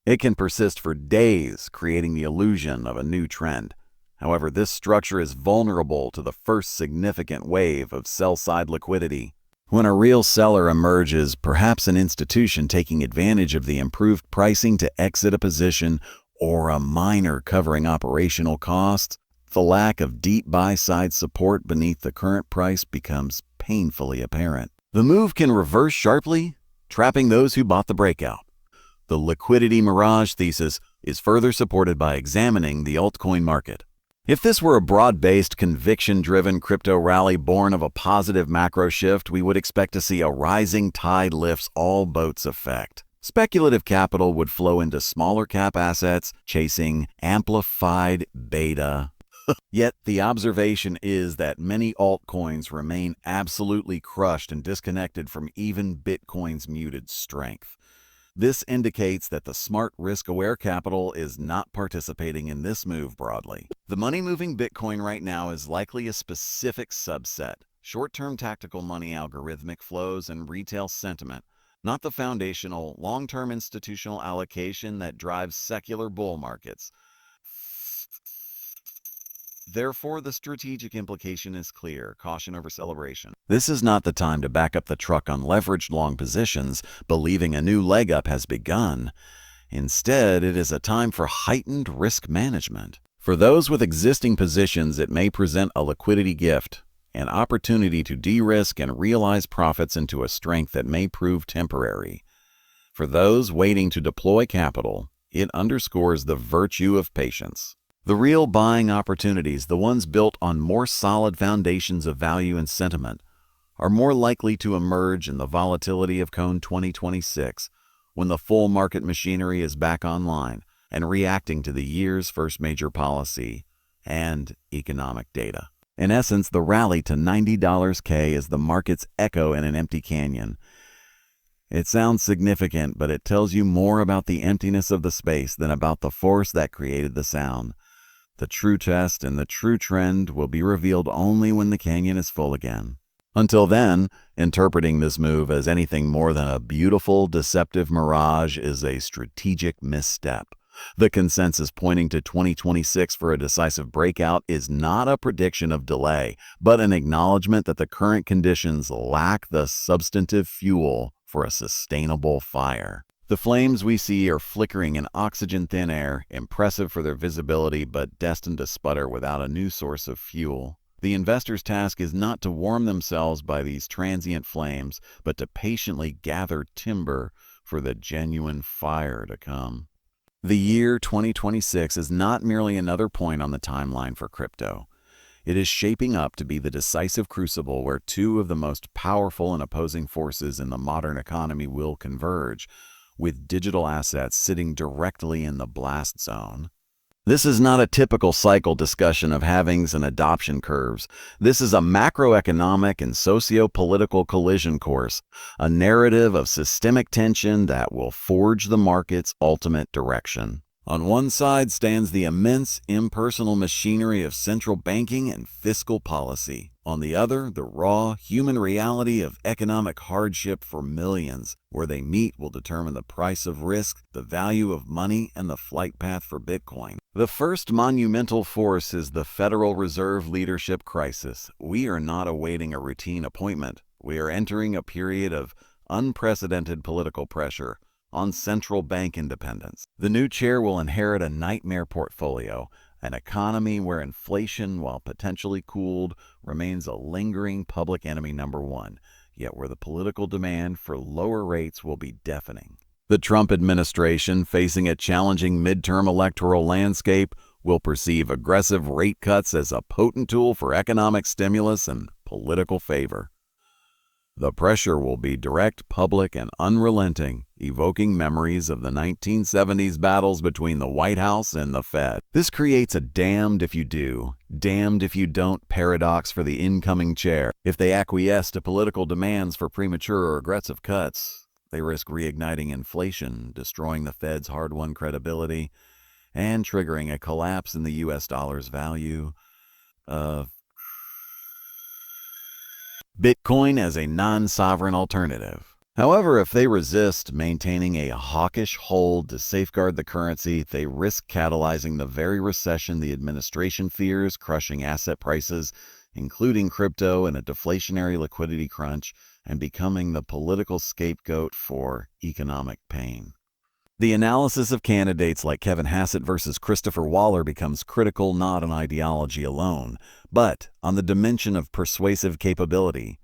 It can persist for days, creating the illusion of a new trend. However, this structure is vulnerable to the first significant wave of sell-side liquidity. When a real seller emerges, perhaps an institution taking advantage of the improved pricing to exit a position, or a miner covering operational costs, the lack of deep buy-side support beneath the current price becomes painfully apparent. The move can reverse sharply, trapping those who bought the breakout. The liquidity mirage thesis is further supported by examining the altcoin market. If this were a broad-based, conviction-driven crypto rally born of a positive macro shift, we would expect to see a rising tide lifts all boats effect. Speculative capital would flow into smaller cap assets, chasing amplified beta. Yet the observation is that many altcoins remain absolutely crushed and disconnected from even Bitcoin's muted strength. This indicates that the smart, risk-aware capital is not participating in this move broadly. The money-moving Bitcoin right now is likely a specific subset: short-term tactical money, algorithmic flows, and retail sentiment, not the foundational, long-term institutional allocation that drives secular bull markets. Therefore, the strategic implication is clear: caution over celebration. This is not the time to back up the truck on leveraged long positions, believing a new leg up has begun. Instead, it is a time for heightened risk management. For those with existing positions, it may present a liquidity gift, an opportunity to de-risk and realize profits into a strength that may prove temporary. For those waiting to deploy capital, it underscores the virtue of patience. The real buying opportunities, the ones built on more solid foundations of value and sentiment, are more likely to emerge in the volatility of CON 2026, when the full market machinery is back online and reacting to the year's first major policy and economic data. In essence, the rally to $90K is the market's echo in an empty canyon. It sounds significant, but it tells you more about the emptiness of the space than about the force that created the sound. The true test and the true trend will be revealed only when the canyon is full again. Until then, interpreting this move as anything more than a beautiful, deceptive mirage is a strategic misstep. The consensus pointing to 2026 for a decisive breakout is not a prediction of delay, but an acknowledgement that the current conditions lack the substantive fuel for a sustainable fire. The flames we see are flickering in oxygen-thin air, impressive for their visibility but destined to sputter without a new source of fuel. The investor's task is not to warm themselves by these transient flames, but to patiently gather timber for the genuine fire to come. The year 2026 is not merely another point on the timeline for crypto. It is shaping up to be the decisive crucible where two of the most powerful and opposing forces in the modern economy will converge, with digital assets sitting directly in the blast zone. This is not a typical cycle discussion of halvings and adoption curves. This is a macroeconomic and socio-political collision course, a narrative of systemic tension that will forge the market's ultimate direction. On one side stands the immense impersonal machinery of central banking and fiscal policy. On the other, the raw, human reality of economic hardship for millions. Where they meet will determine the price of risk, the value of money, and the flight path for Bitcoin. The first monumental force is the Federal Reserve leadership crisis. We are not awaiting a routine appointment. We are entering a period of unprecedented political pressure on central bank independence. The new chair will inherit a nightmare portfolio, an economy where inflation, while potentially cooled, remains a lingering public enemy number one, yet where the political demand for lower rates will be deafening. The Trump administration, facing a challenging midterm electoral landscape, will perceive aggressive rate cuts as a potent tool for economic stimulus and political favor. The pressure will be direct, public, and unrelenting, evoking memories of the 1970s battles between the White House and the Fed. This creates a damned if you do, damned if you don't paradox for the incoming chair. If they acquiesce to political demands for premature or aggressive cuts, they risk reigniting inflation, destroying the Fed's hard-won credibility, and triggering a collapse in the U.S. dollar's value. Bitcoin as a non-sovereign alternative. However, if they resist maintaining a hawkish hold to safeguard the currency, they risk catalyzing the very recession the administration fears, crushing asset prices, including crypto, in a deflationary liquidity crunch, and becoming the political scapegoat for economic pain. The analysis of candidates like Kevin Hassett versus Christopher Waller becomes critical not on ideology alone, but on the dimension of persuasive capability.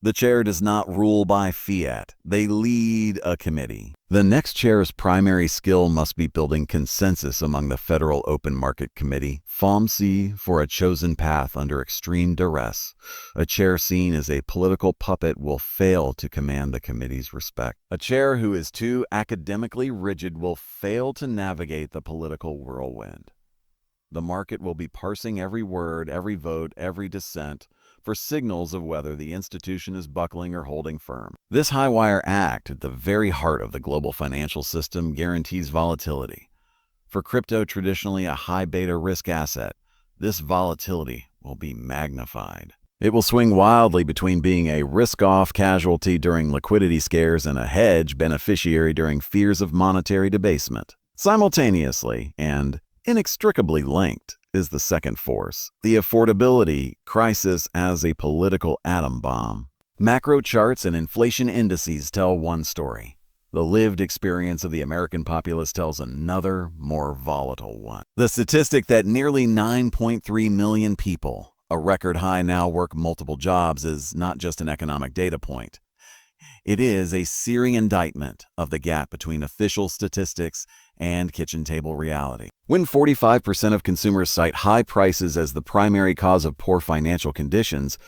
The chair does not rule by fiat. They lead a committee. The next chair's primary skill must be building consensus among the Federal Open Market Committee, FOMC, for a chosen path under extreme duress. A chair seen as a political puppet will fail to command the committee's respect. A chair who is too academically rigid will fail to navigate the political whirlwind. The market will be parsing every word, every vote, every dissent, for signals of whether the institution is buckling or holding firm. This high-wire act at the very heart of the global financial system guarantees volatility. For crypto, traditionally a high beta risk asset, this volatility will be magnified. It will swing wildly between being a risk-off casualty during liquidity scares and a hedge beneficiary during fears of monetary debasement. Simultaneously, and inextricably linked, is the second force, the affordability crisis as a political atom bomb. Macro charts and inflation indices tell one story. The lived experience of the American populace tells another, more volatile one. The statistic that nearly 9.3 million people, a record high now, work multiple jobs is not just an economic data point. It is a searing indictment of the gap between official statistics and kitchen table reality. When 45% of consumers cite high prices as the primary cause of poor financial conditions,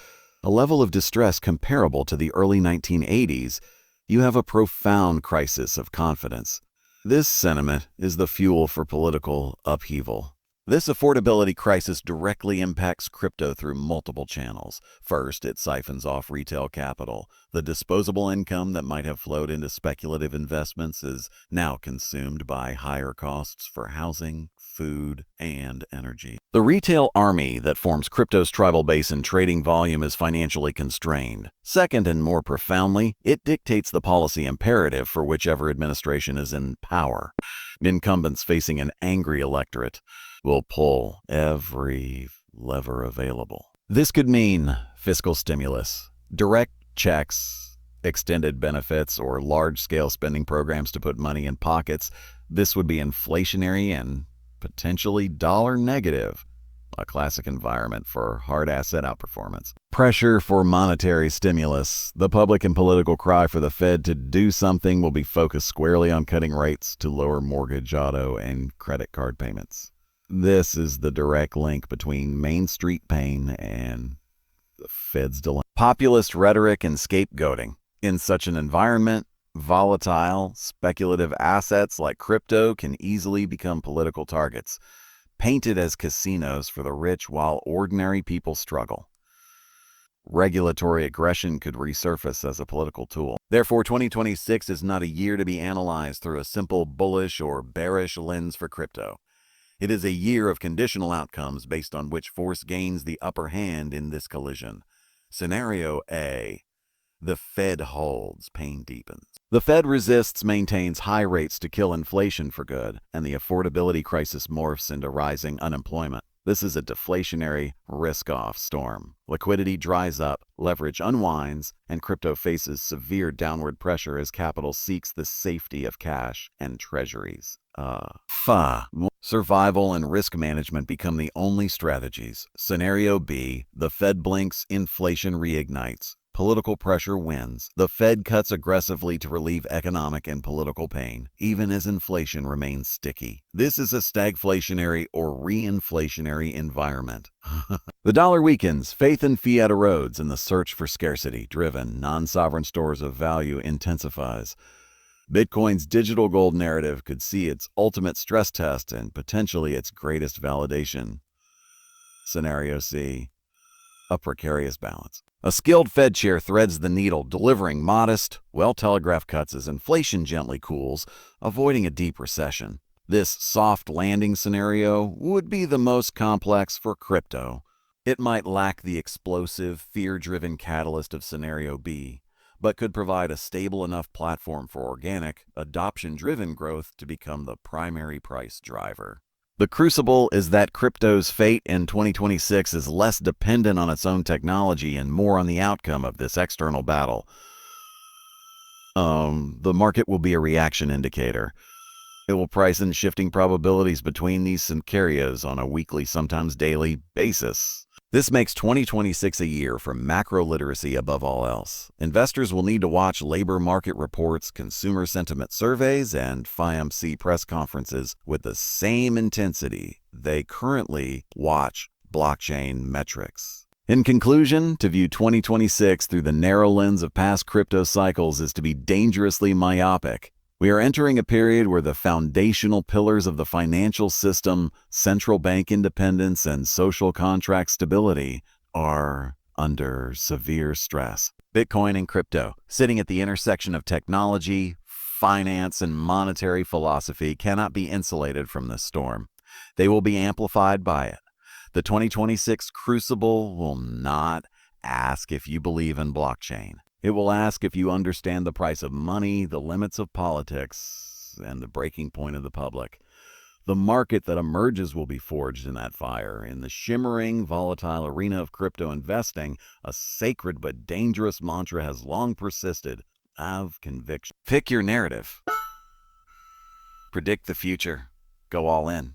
a level of distress comparable to the early 1980s, you have a profound crisis of confidence. This sentiment is the fuel for political upheaval. This affordability crisis directly impacts crypto through multiple channels. First, it siphons off retail capital. The disposable income that might have flowed into speculative investments is now consumed by higher costs for housing, food, and energy. The retail army that forms crypto's tribal base and trading volume is financially constrained. Second, and more profoundly, it dictates the policy imperative for whichever administration is in power. Incumbents facing an angry electorate will pull every lever available. This could mean fiscal stimulus, direct checks, extended benefits, or large-scale spending programs to put money in pockets. This would be inflationary and potentially dollar negative, a classic environment for hard asset outperformance. Pressure for monetary stimulus. The public and political cry for the Fed to do something will be focused squarely on cutting rates to lower mortgage, auto, and credit card payments. This is the direct link between Main Street pain and the Fed's dilemma. Populist rhetoric and scapegoating. In such an environment, volatile, speculative assets like crypto can easily become political targets, painted as casinos for the rich while ordinary people struggle. Regulatory aggression could resurface as a political tool. Therefore, 2026 is not a year to be analyzed through a simple bullish or bearish lens for crypto. It is a year of conditional outcomes based on which force gains the upper hand in this collision. Scenario A. The Fed holds, pain deepens. The Fed resists, maintains high rates to kill inflation for good, and the affordability crisis morphs into rising unemployment. This is a deflationary, risk-off storm. Liquidity dries up, leverage unwinds, and crypto faces severe downward pressure as capital seeks the safety of cash and treasuries. Survival and risk management become the only strategies. Scenario B. The Fed blinks, inflation reignites. Political pressure wins. The Fed cuts aggressively to relieve economic and political pain, even as inflation remains sticky. This is a stagflationary or reinflationary environment. The dollar weakens, faith in fiat erodes, and the search for scarcity-driven, non-sovereign stores of value intensifies. Bitcoin's digital gold narrative could see its ultimate stress test and potentially its greatest validation. Scenario C. A precarious balance. A skilled Fed chair threads the needle, delivering modest, well-telegraphed cuts as inflation gently cools, avoiding a deep recession. This soft landing scenario would be the most complex for crypto. It might lack the explosive, fear-driven catalyst of Scenario B, but could provide a stable enough platform for organic, adoption-driven growth to become the primary price driver. The crucible is that crypto's fate in 2026 is less dependent on its own technology and more on the outcome of this external battle. The market will be a reaction indicator. It will price in shifting probabilities between these scenarios on a weekly, sometimes daily basis. This makes 2026 a year for macro literacy above all else. Investors will need to watch labor market reports, consumer sentiment surveys, and FOMC press conferences with the same intensity they currently watch blockchain metrics. In conclusion, to view 2026 through the narrow lens of past crypto cycles is to be dangerously myopic. We are entering a period where the foundational pillars of the financial system, central bank independence, and social contract stability are under severe stress. Bitcoin and crypto, sitting at the intersection of technology, finance, and monetary philosophy, cannot be insulated from this storm. They will be amplified by it. The 2026 crucible will not ask if you believe in blockchain. It will ask if you understand the price of money, the limits of politics, and the breaking point of the public. The market that emerges will be forged in that fire. In the shimmering, volatile arena of crypto investing, a sacred but dangerous mantra has long persisted: have conviction. Pick your narrative. Predict the future. Go all in.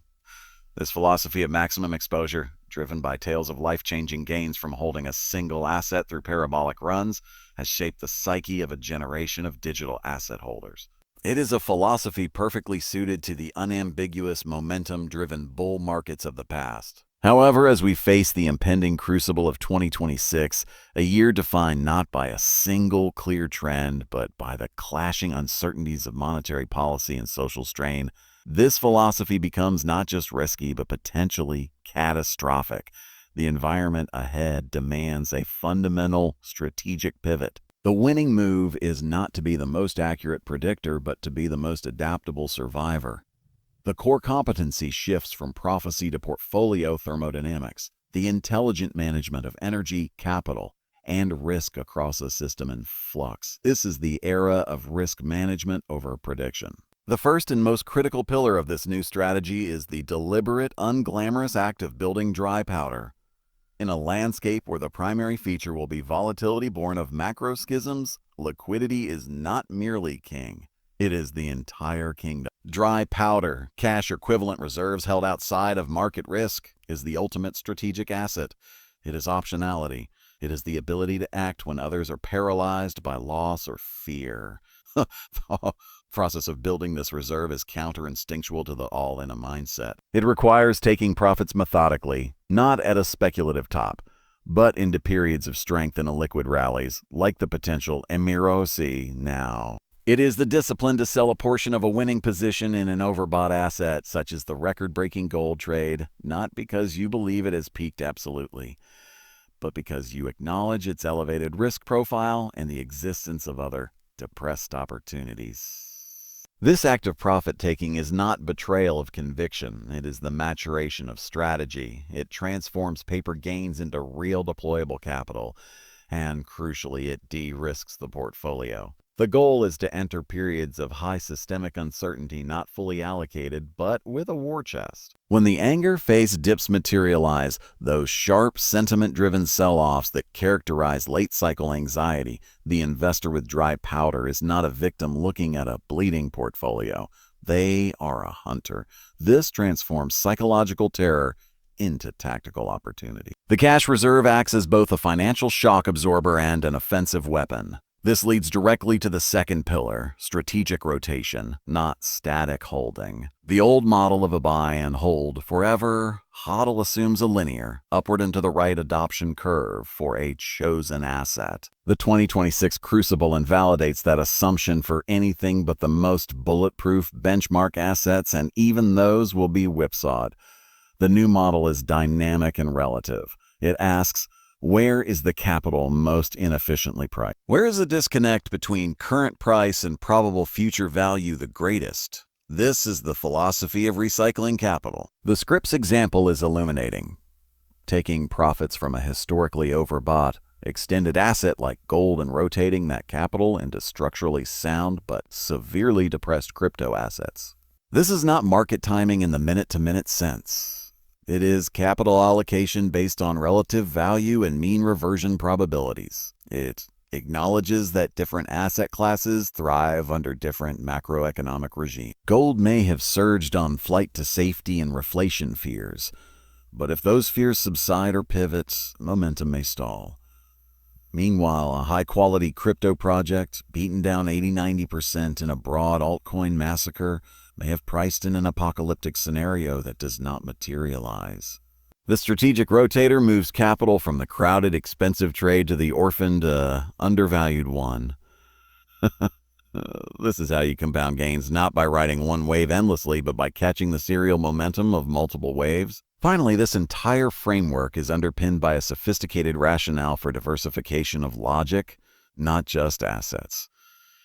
This philosophy of maximum exposure, driven by tales of life-changing gains from holding a single asset through parabolic runs, has shaped the psyche of a generation of digital asset holders. It is a philosophy perfectly suited to the unambiguous, momentum-driven bull markets of the past. However, as we face the impending crucible of 2026, a year defined not by a single clear trend, but by the clashing uncertainties of monetary policy and social strain, this philosophy becomes not just risky, but potentially catastrophic. The environment ahead demands a fundamental strategic pivot. The winning move is not to be the most accurate predictor, but to be the most adaptable survivor. The core competency shifts from prophecy to portfolio thermodynamics, the intelligent management of energy, capital, and risk across a system in flux. This is the era of risk management over prediction. The first and most critical pillar of this new strategy is the deliberate, unglamorous act of building dry powder. In a landscape where the primary feature will be volatility born of macro schisms, liquidity is not merely king. It is the entire kingdom. Dry powder, cash equivalent reserves held outside of market risk, is the ultimate strategic asset. It is optionality. It is the ability to act when others are paralyzed by loss or fear. The process of building this reserve is counter-instinctual to the all-in mindset. It requires taking profits methodically, not at a speculative top, but into periods of strength and illiquid rallies, like the potential Emirosi now. It is the discipline to sell a portion of a winning position in an overbought asset, such as the record-breaking gold trade, not because you believe it has peaked absolutely, but because you acknowledge its elevated risk profile and the existence of other depressed opportunities. This act of profit-taking is not betrayal of conviction. It is the maturation of strategy. It transforms paper gains into real deployable capital, and crucially, it de-risks the portfolio. The goal is to enter periods of high systemic uncertainty not fully allocated, but with a war chest. When the anger-faced dips materialize, those sharp, sentiment-driven sell-offs that characterize late-cycle anxiety, the investor with dry powder is not a victim looking at a bleeding portfolio. They are a hunter. This transforms psychological terror into tactical opportunity. The cash reserve acts as both a financial shock absorber and an offensive weapon. This leads directly to the second pillar, strategic rotation, not static holding. The old model of a buy and hold forever, HODL assumes a linear, upward and to the right adoption curve for a chosen asset. The 2026 crucible invalidates that assumption for anything but the most bulletproof benchmark assets, and even those will be whipsawed. The new model is dynamic and relative. It asks, where is the capital most inefficiently priced? Where is the disconnect between current price and probable future value the greatest? This is the philosophy of recycling capital. The Scripps example is illuminating. Taking profits from a historically overbought, extended asset like gold and rotating that capital into structurally sound but severely depressed crypto assets. This is not market timing in the minute-to-minute sense. It is capital allocation based on relative value and mean reversion probabilities. It acknowledges that different asset classes thrive under different macroeconomic regimes. Gold may have surged on flight to safety and reflation fears, but if those fears subside or pivot, momentum may stall. Meanwhile, a high-quality crypto project, beaten down 80–90% in a broad altcoin massacre, may have priced in an apocalyptic scenario that does not materialize. The strategic rotator moves capital from the crowded, expensive trade to the orphaned, undervalued one. This is how you compound gains, not by riding one wave endlessly, but by catching the serial momentum of multiple waves. Finally, this entire framework is underpinned by a sophisticated rationale for diversification of logic, not just assets.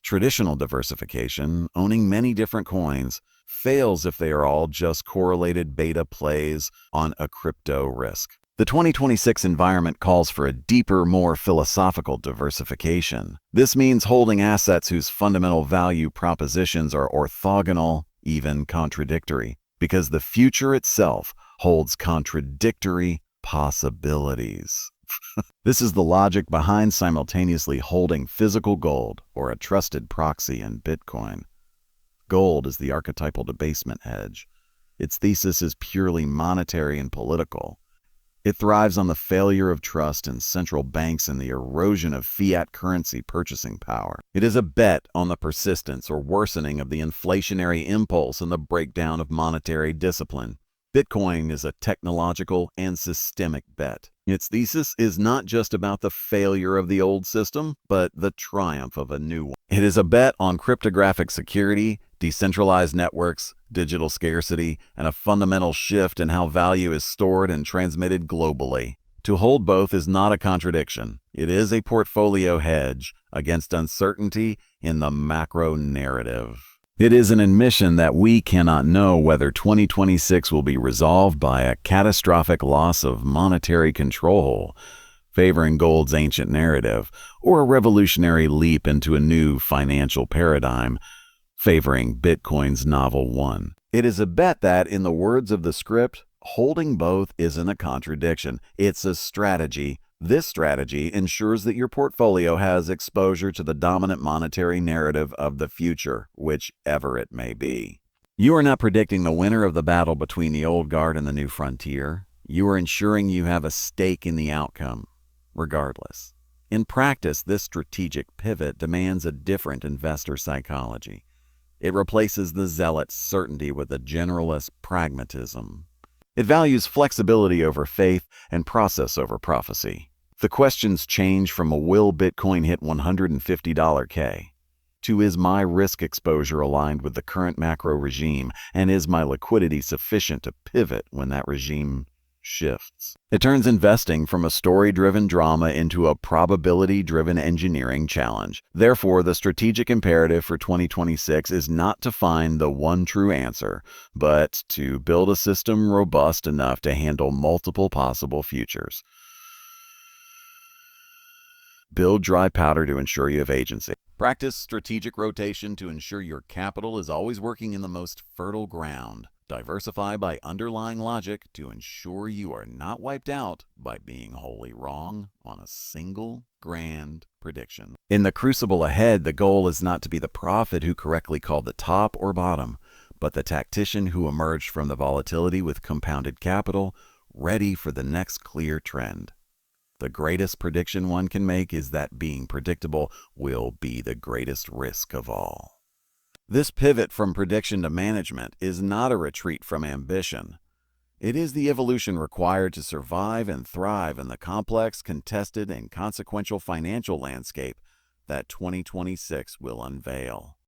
Traditional diversification, owning many different coins, fails if they are all just correlated beta plays on a crypto risk. The 2026 environment calls for a deeper, more philosophical diversification. This means holding assets whose fundamental value propositions are orthogonal, even contradictory, because the future itself holds contradictory possibilities. This is the logic behind simultaneously holding physical gold or a trusted proxy in Bitcoin. Gold is the archetypal debasement hedge. Its thesis is purely monetary and political. It thrives on the failure of trust in central banks and the erosion of fiat currency purchasing power. It is a bet on the persistence or worsening of the inflationary impulse and the breakdown of monetary discipline. Bitcoin is a technological and systemic bet. Its thesis is not just about the failure of the old system, but the triumph of a new one. It is a bet on cryptographic security, decentralized networks, digital scarcity, and a fundamental shift in how value is stored and transmitted globally. To hold both is not a contradiction. It is a portfolio hedge against uncertainty in the macro narrative. It is an admission that we cannot know whether 2026 will be resolved by a catastrophic loss of monetary control, favoring gold's ancient narrative, or a revolutionary leap into a new financial paradigm, favoring Bitcoin's novel one. It is a bet that, in the words of the script, holding both isn't a contradiction. It's a strategy. This strategy ensures that your portfolio has exposure to the dominant monetary narrative of the future, whichever it may be. You are not predicting the winner of the battle between the old guard and the new frontier. You are ensuring you have a stake in the outcome, regardless. In practice, this strategic pivot demands a different investor psychology. It replaces the zealot's certainty with a generalist pragmatism. It values flexibility over faith and process over prophecy. The questions change from a will Bitcoin hit $150K to is my risk exposure aligned with the current macro regime, and is my liquidity sufficient to pivot when that regime shifts. It turns investing from a story-driven drama into a probability-driven engineering challenge. Therefore, the strategic imperative for 2026 is not to find the one true answer, but to build a system robust enough to handle multiple possible futures. Build dry powder to ensure you have agency. Practice strategic rotation to ensure your capital is always working in the most fertile ground. Diversify by underlying logic to ensure you are not wiped out by being wholly wrong on a single grand prediction. In the crucible ahead, the goal is not to be the prophet who correctly called the top or bottom, but the tactician who emerged from the volatility with compounded capital, ready for the next clear trend. The greatest prediction one can make is that being predictable will be the greatest risk of all. This pivot from prediction to management is not a retreat from ambition. It is the evolution required to survive and thrive in the complex, contested, and consequential financial landscape that 2026 will unveil.